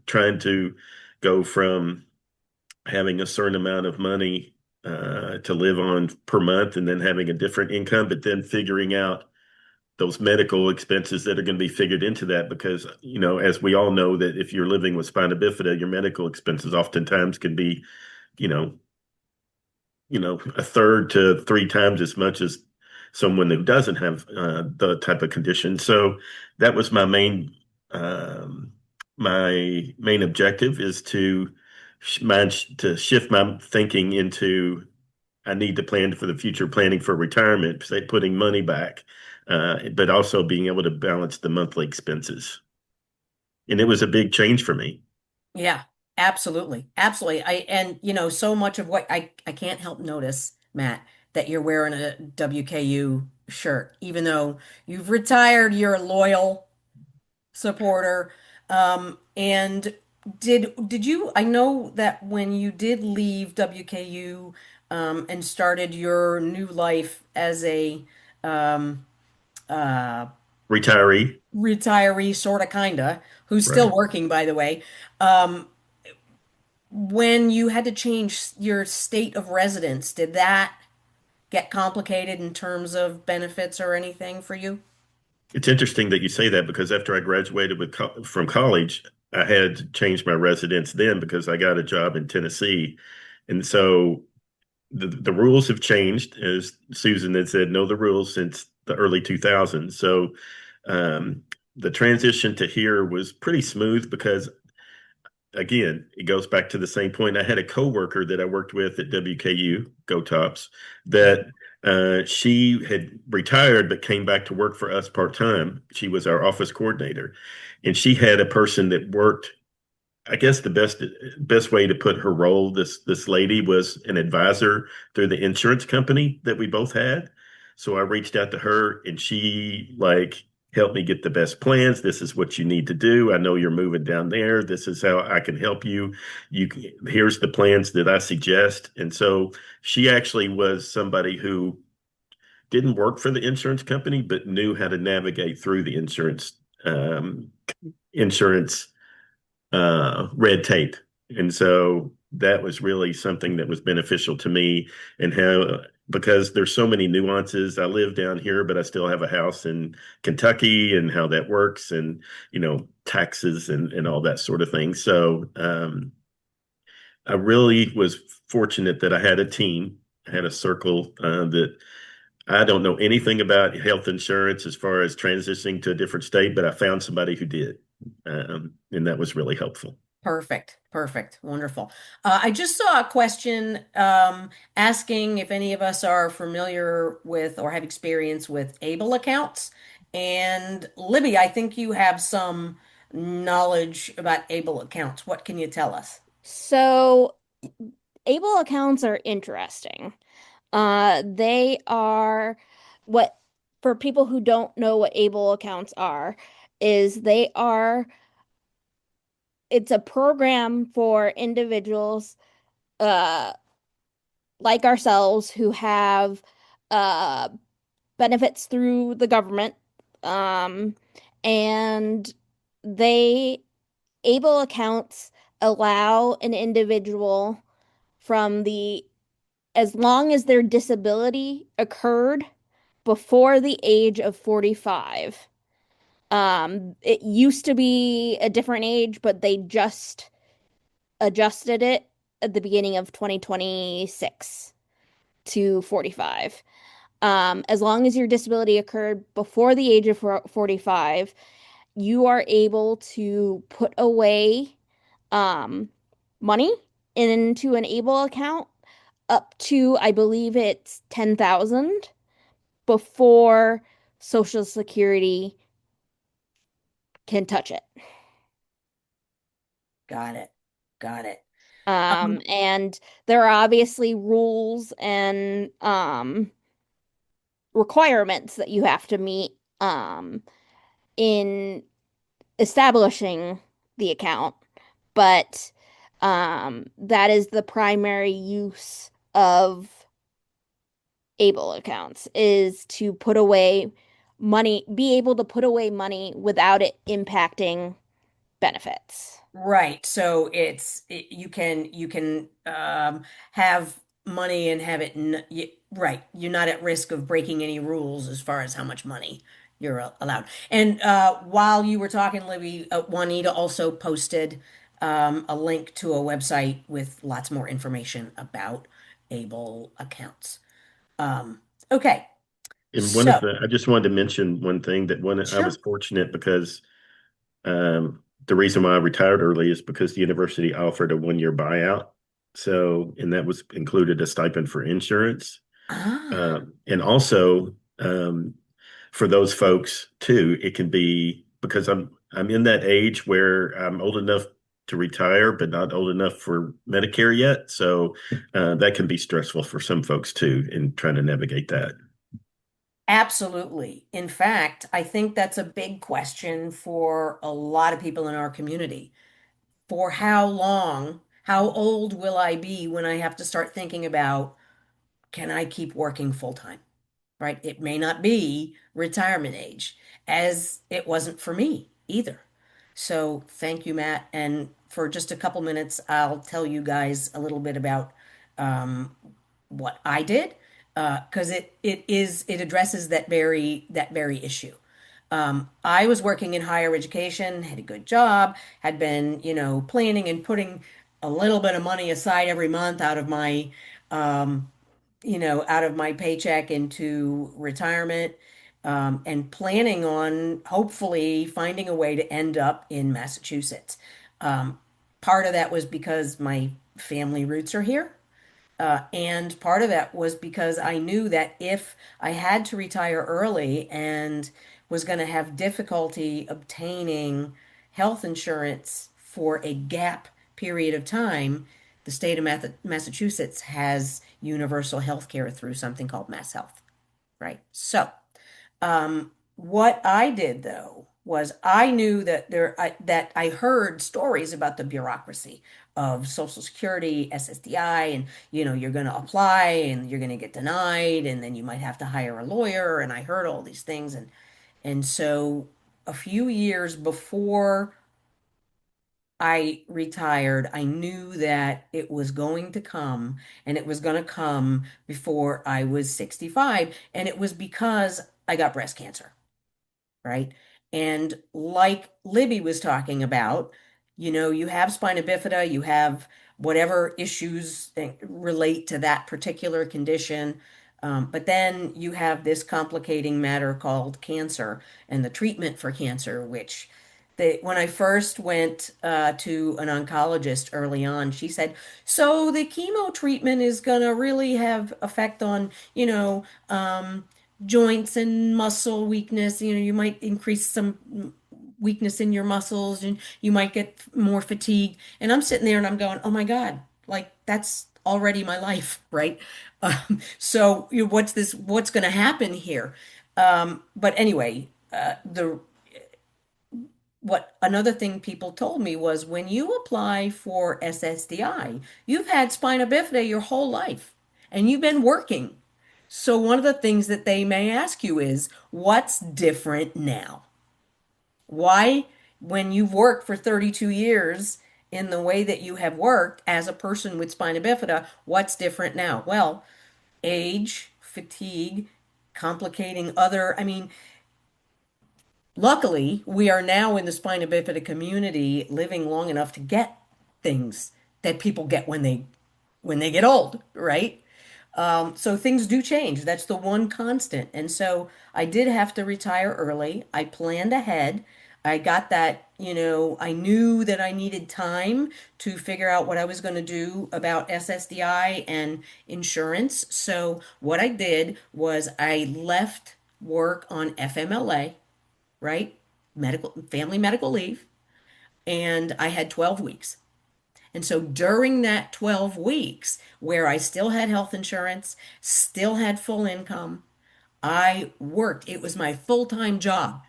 trying to go from having a certain amount of money to live on per month and then having a different income, but then figuring out those medical expenses that are going to be figured into that because as we all know that if you're living with spina bifida your medical expenses oftentimes can be you know a third to three times as much as someone who doesn't have the type of condition. So that was my main objective is to to shift my thinking into I need to plan for the future, planning for retirement, say putting money back, but also being able to balance the monthly expenses. And it was a big change for me. Yeah, absolutely. Absolutely. So much of what I can't help notice, Matt, that you're wearing a WKU shirt, even though you've retired, you're a loyal supporter. And did you, I know that when you did leave WKU, and started your new life as a uh Retiree, retiree, sort of, kinda, who's still right? working, by the way. Um, when you had to change your state of residence, did that get complicated in terms of benefits or anything for you? It's interesting that you say that because after I graduated from college, I had to change my residence then because I got a job in Tennessee. And so the rules have changed, as Susan had said, know the rules since the early 2000s. So um, the transition to here was pretty smooth because again, it goes back to the same point. I had a coworker that I worked with at WKU, Go Tops, that she had retired but came back to work for us part time. She was our office coordinator, and she had a person that worked. I guess the best way to put her role, this lady was an advisor through the insurance company that we both had. So I reached out to her and she helped me get the best plans. This is what you need to do. I know you're moving down there. This is how I can help you. Here's the plans that I suggest. And so she actually was somebody who didn't work for the insurance company, but knew how to navigate through the insurance red tape. And so that was really something that was beneficial to me and how because there's so many nuances. I live down here, but I still have a house in Kentucky and how that works and, taxes and all that sort of thing. So I really was fortunate that I had a team, I had a circle that I don't know anything about health insurance as far as transitioning to a different state, but I found somebody who did. And that was really helpful. Perfect, perfect, wonderful. I just saw a question asking if any of us are familiar with or have experience with ABLE accounts. And Libby, I think you have some knowledge about ABLE accounts. What can you tell us? So, able accounts are interesting. They are what, for people who don't know what able accounts are, is they are, it's a program for individuals uh like ourselves who have uh benefits through the government. Um, and they able accounts allow an individual from the as long as their disability occurred before the age of 45. It used to be a different age, but they just adjusted it at the beginning of 2026 to 45. As long as your disability occurred before the age of 45, you are able to put away um, money into an ABLE account up to, I believe it's 10,000 before Social Security can touch it. Got it. Got it. And there are obviously rules and requirements that you have to meet in establishing the account, but that is the primary use of able accounts is to put away money, be able to put away money without it impacting benefits. Right. So you can have money and have it right. You're not at risk of breaking any rules as far as how much money you're allowed. And while you were talking, Libby, Juanita also posted a link to a website with lots more information about ABLE accounts. Okay. And So, I just wanted to mention one thing that I was sure. fortunate because the reason why I retired early is because the university offered a 1 year buyout. So, and that was included a stipend for insurance. Ah. And also, for those folks too, it can be because I'm in that age where I'm old enough to retire, but not old enough for Medicare yet. So that can be stressful for some folks too in trying to navigate that. Absolutely. In fact, I think that's a big question for a lot of people in our community. For how long, how old will I be when I have to start thinking about, can I keep working full time? Right? It may not be retirement age, as it wasn't for me either. So thank you, Matt. And for just a couple minutes, I'll tell you guys a little bit about um, what I did, because it addresses that very issue. I was working in higher education, had a good job, had been, planning and putting a little bit of money aside every month um, out of my paycheck into retirement, and planning on hopefully finding a way to end up in Massachusetts. Um, Part of that was because my family roots are here. And part of that was because I knew that if I had to retire early and was going to have difficulty obtaining health insurance for a gap period of time, the state of Massachusetts has universal health care through something called Mass Health, right? So, what I did though was I knew that I heard stories about the bureaucracy of Social Security, SSDI, and you're going to apply and you're going to get denied, and then you might have to hire a lawyer. And I heard all these things, and so a few years before I retired, I knew that it was going to come, and it was going to come before I was 65. And it was because I got breast cancer, right? And like Libby was talking about, you have spina bifida, you have whatever issues that relate to that particular condition. But then you have this complicating matter called cancer and the treatment for cancer, which when I first went to an oncologist early on, she said, so the chemo treatment is going to really have effect on, joints and muscle weakness. You might increase some weakness in your muscles and you might get more fatigue. And I'm sitting there and I'm going, oh my God, like that's already my life, right? So what's going to happen here? But anyway, the what another thing people told me was when you apply for SSDI, you've had spina bifida your whole life and you've been working. So one of the things that they may ask you is, what's different now? Why, when you've worked for 32 years in the way that you have worked as a person with spina bifida, what's different now? Well, age, fatigue, complicating other, I mean, luckily, we are now in the spina bifida community living long enough to get things that people get when they get old, right? So things do change. That's the one constant. And so I did have to retire early. I planned ahead. I got that, I knew that I needed time to figure out what I was going to do about SSDI and insurance. So what I did was I left work on FMLA, right? Family medical leave, and I had 12 weeks. And so during that 12 weeks, where I still had health insurance, still had full income, I worked. It was my full-time job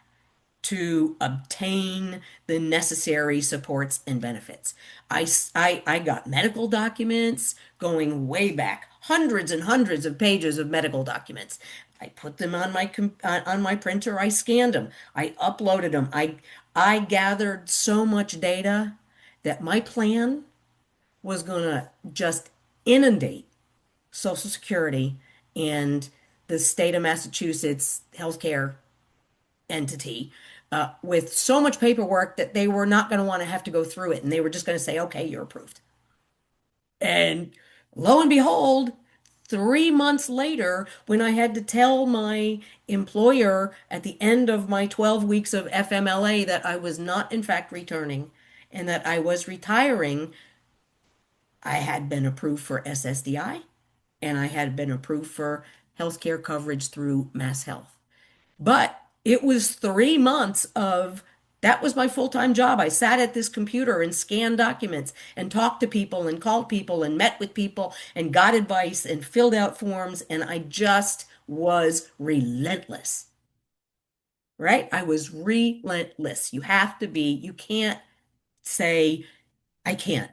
to obtain the necessary supports and benefits. I got medical documents going way back, hundreds and hundreds of pages of medical documents. I put them on my printer. I scanned them. I uploaded them. I gathered so much data that my plan was going to just inundate Social Security and the state of Massachusetts healthcare entity with so much paperwork that they were not going to want to have to go through it. And they were just going to say, okay, you're approved. And lo and behold, 3 months later, when I had to tell my employer at the end of my 12 weeks of FMLA that I was not, in fact, returning and that I was retiring, I had been approved for SSDI and I had been approved for healthcare coverage through Mass Health. But it was 3 months of that was my full-time job. I sat at this computer and scanned documents and talked to people and called people and met with people and got advice and filled out forms. And I just was relentless, right? I was relentless. You can't say, I can't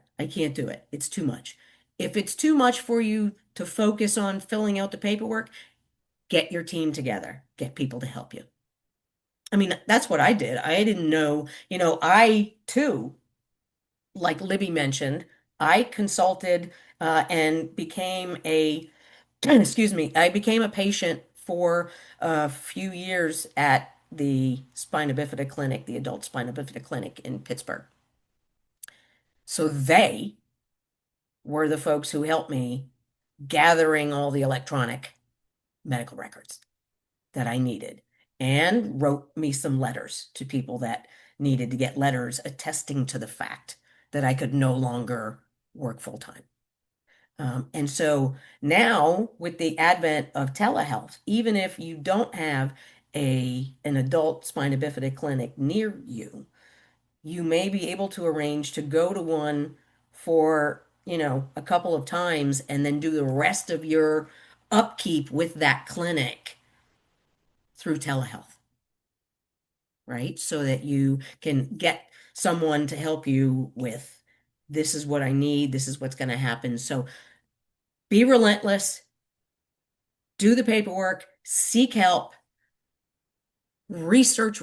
do it. It's too much. If it's too much for you to focus on filling out the paperwork, get your team together, get people to help you. I mean, that's what I did. I didn't know, I too, like Libby mentioned, I consulted and became excuse me, I became a patient for a few years at the Spina Bifida Clinic, the adult Spina Bifida Clinic in Pittsburgh. So they were the folks who helped me gathering all the electronic medical records that I needed and wrote me some letters to people that needed to get letters attesting to the fact that I could no longer work full time. And so now, with the advent of telehealth, even if you don't have an adult spina bifida clinic near you, you may be able to arrange to go to one for, a couple of times and then do the rest of your upkeep with that clinic through telehealth, right? So that you can get someone to help you with this is what I need, this is what's going to happen. So be relentless, do the paperwork, seek help, research,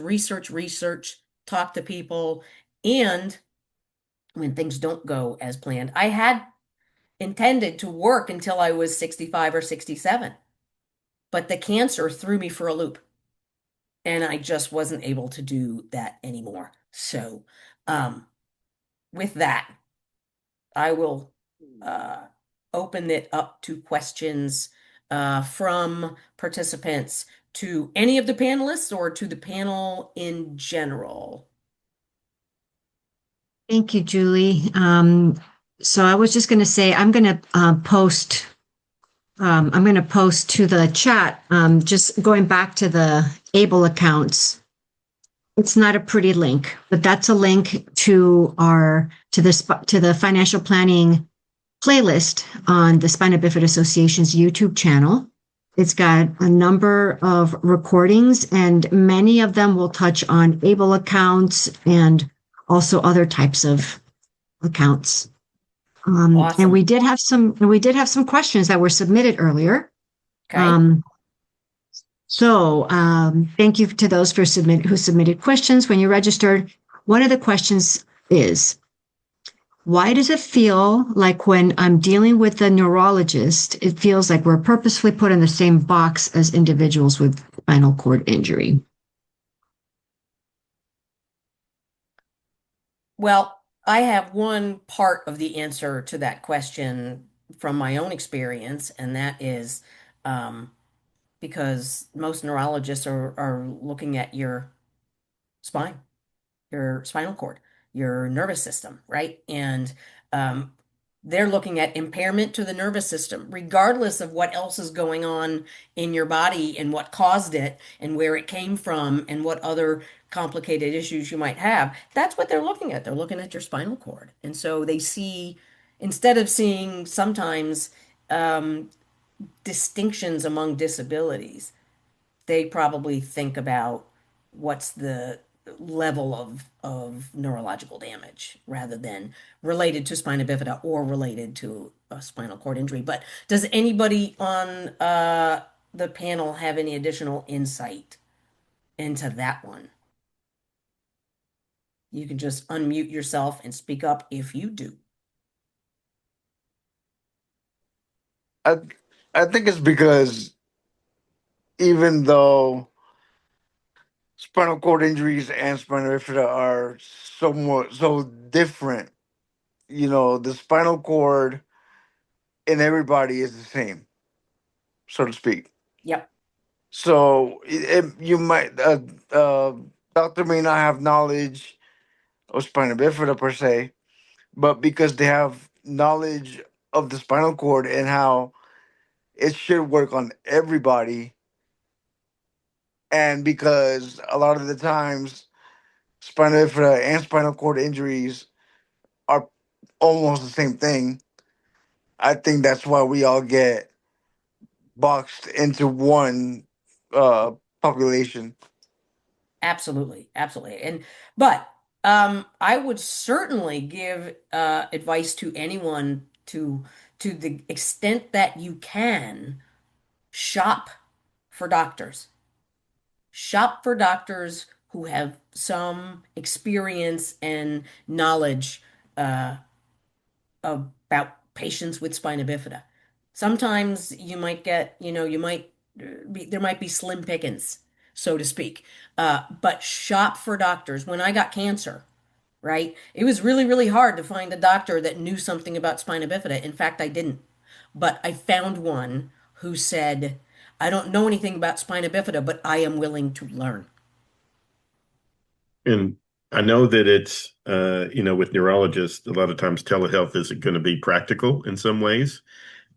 talk to people, and when things don't go as planned. I had intended to work until I was 65 or 67, but the cancer threw me for a loop, and I just wasn't able to do that anymore. So, um, with that, I will open it up to questions from participants to any of the panelists or to the panel in general. Thank you, Julie. So I was just going to say, I'm going to post to the chat, just going back to the ABLE accounts. It's not a pretty link, but that's a link to the financial planning playlist on the Spina Bifida Association's YouTube channel. It's got a number of recordings, and many of them will touch on ABLE accounts and also other types of accounts. Awesome. And we did have some questions that were submitted earlier. Okay. Thank you to those who submitted questions when you registered. One of the questions is, why does it feel like when I'm dealing with a neurologist, it feels like we're purposefully put in the same box as individuals with spinal cord injury? Well, I have one part of the answer to that question from my own experience, and that is because most neurologists are looking at your spine, your spinal cord, your nervous system, right? And um, they're looking at impairment to the nervous system, regardless of what else is going on in your body and what caused it and where it came from and what other complicated issues you might have. That's what they're looking at. They're looking at your spinal cord. And so they see, instead of seeing sometimes distinctions among disabilities, they probably think about what's the level of neurological damage rather than related to spina bifida or related to a spinal cord injury. But does anybody on the panel have any additional insight into that one? You can just unmute yourself and speak up if you do. I I think it's because even though spinal cord injuries and spina bifida are somewhat so different, the spinal cord in everybody is the same, so to speak. Yep. So you might doctor may not have knowledge of spina bifida per se, but because they have knowledge of the spinal cord and how it should work on everybody, and because a lot of the times spina bifida and spinal cord injuries are almost the same thing, I think that's why we all get boxed into one uh population. Absolutely, absolutely. But I would certainly give advice to anyone to the extent that you can shop for doctors. Shop for doctors who have some experience and knowledge uh, about patients with spina bifida. Sometimes you might get, there might be slim pickings, so to speak. But shop for doctors. When I got cancer, right, it was really, really hard to find a doctor that knew something about spina bifida. In fact, I didn't. But I found one who said, I don't know anything about spina bifida, but I am willing to learn. And I know that it's, with neurologists, a lot of times telehealth isn't going to be practical in some ways.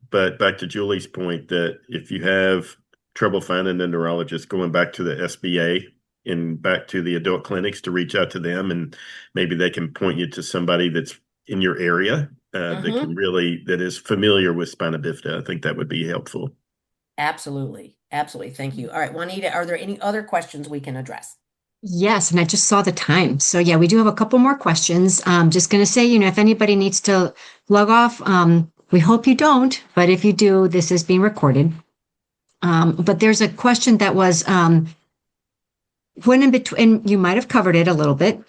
But back to Julie's point that if you have trouble finding a neurologist, going back to the SBA and back to the adult clinics to reach out to them, and maybe they can point you to somebody that's in your area that is familiar with spina bifida. I think that would be helpful. Absolutely. Absolutely. Thank you. All right, Juanita, are there any other questions we can address? Yes, and I just saw the time. So yeah, we do have a couple more questions. Just going to say, if anybody needs to log off, we hope you don't, but if you do, this is being recorded. But there's a question that was when in between, you might have covered it a little bit.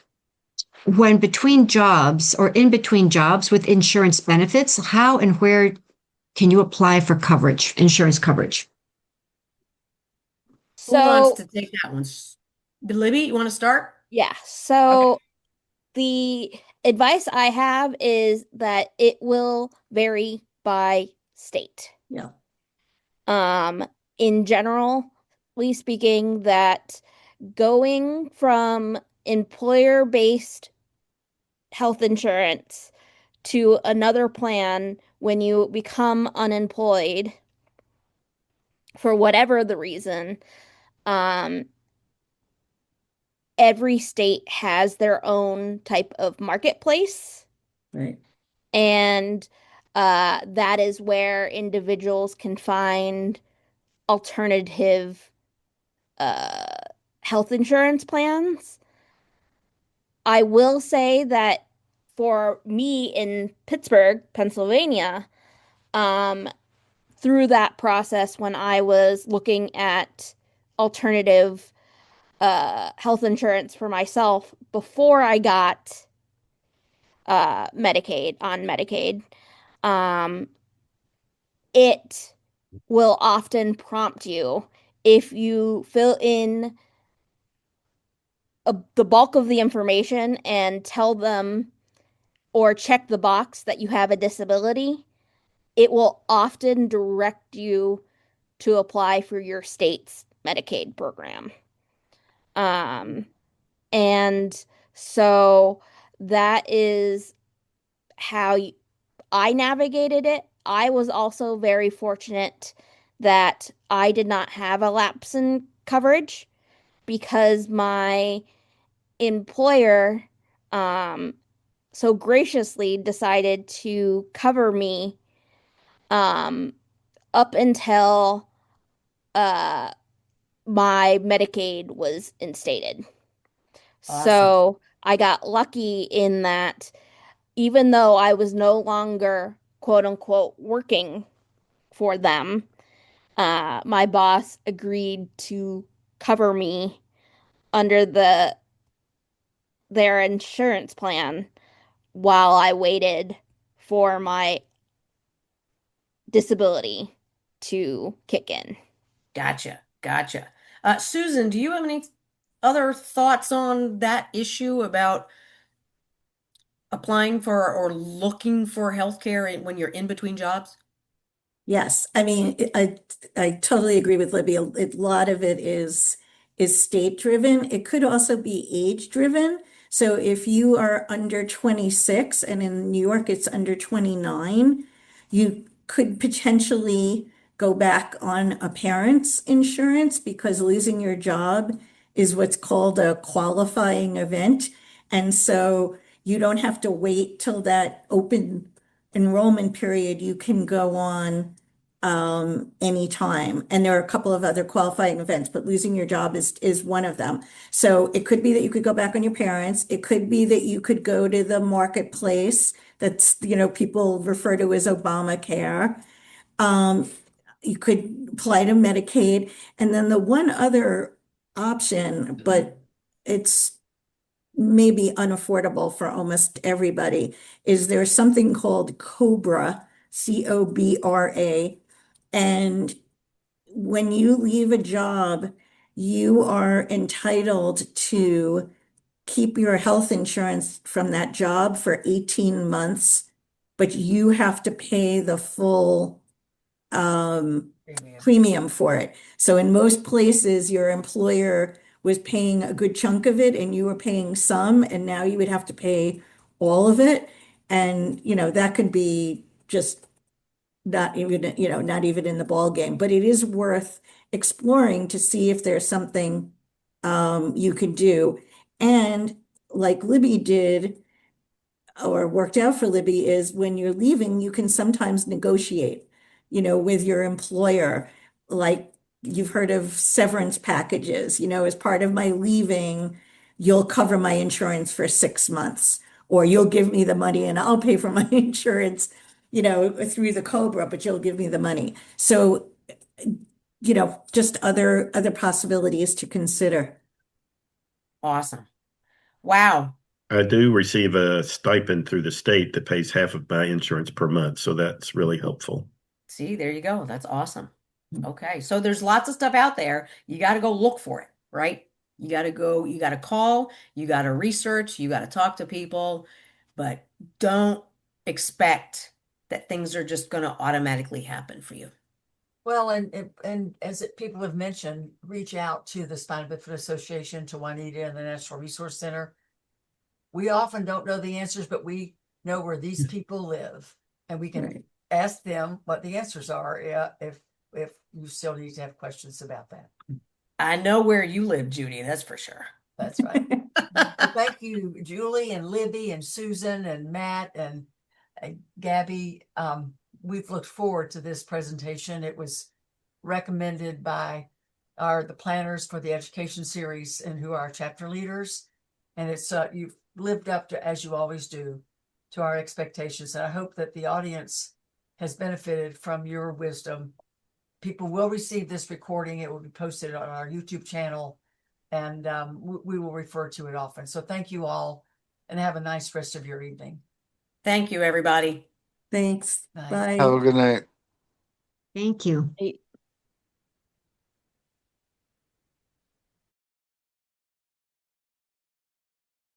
when between jobs or in between jobs with insurance benefits, how and where can you apply for coverage, insurance coverage? Who wants So, to take that one? Libby, you want to start? yeah. Okay. So the advice I have is that it will vary by state. Yeah. Um, in generally speaking, that going from employer-based health insurance to another plan when you become unemployed for whatever the reason, um, every state has their own type of marketplace. Right. And that is where individuals can find alternative uh, health insurance plans. I will say that for me in Pittsburgh, Pennsylvania, um, through that process when I was looking at alternative health insurance for myself before I got Medicaid, um, it will often prompt you if you fill in the bulk of the information and tell them or check the box that you have a disability, it will often direct you to apply for your state's Medicaid program. Um, and so that is how I navigated it. I was also very fortunate that I did not have a lapse in coverage because my employer um, so graciously decided to cover me um, up until uh, my Medicaid was instated. Awesome. So I got lucky in that even though I was no longer quote unquote working for them, my boss agreed to cover me under their insurance plan while I waited for my disability to kick in. Gotcha. Gotcha. Susan, do you have any other thoughts on that issue about applying for or looking for healthcare when you're in between jobs? Yes, I mean, I totally agree with Libby. A lot of it is state driven. It could also be age driven. So if you are under 26 and in New York it's under 29, you could potentially go back on a parent's insurance because losing your job is what's called a qualifying event. And so you don't have to wait till that open enrollment period. You can go on anytime. And there are a couple of other qualifying events, but losing your job is one of them. So it could be that you could go back on your parents. It could be that you could go to the marketplace that's, people refer to as Obamacare. Um, you could apply to Medicaid. And then the one other option, but it's maybe unaffordable for almost everybody, is there's something called COBRA, COBRA. And when you leave a job, you are entitled to keep your health insurance from that job for 18 months, but you have to pay the full um, Premium. premium for it. So in most places, your employer was paying a good chunk of it and you were paying some, and now you would have to pay all of it. And, that could be just not even in the ball game, but it is worth exploring to see if there's something you could do. And like Libby did, or worked out for Libby, is when you're leaving, you can sometimes negotiate, with your employer. Like you've heard of severance packages, as part of my leaving, you'll cover my insurance for 6 months, or you'll give me the money and I'll pay for my insurance, through the Cobra, but you'll give me the money. So, just other possibilities to consider. Awesome. Wow. I do receive a stipend through the state that pays half of my insurance per month, so that's really helpful. See, there you go. That's awesome. Okay. So there's lots of stuff out there. You got to go look for it, right? You got to go, you got to call, you got to research, you got to talk to people, but don't expect that things are just going to automatically happen for you. Well, and as people have mentioned, reach out to the Spina Bifida Association, to Juanita and the National Resource Center. We often don't know the answers, but we know where these people live, and we can ask them what the answers are if you still need to have questions about that. I know where you live, Judy, that's for sure. That's right. Well, thank you, Julie and Libby and Susan and Matt and Gabby. We've looked forward to this presentation. It was recommended by the planners for the education series and who are our chapter leaders. And it's you've lived up to, as you always do, to our expectations. And I hope that the audience has benefited from your wisdom. People will receive this recording. It will be posted on our YouTube channel, and we will refer to it often. So thank you all, and have a nice rest of your evening. Thank you, everybody. Thanks. Bye. Bye. Have a good night. Thank you.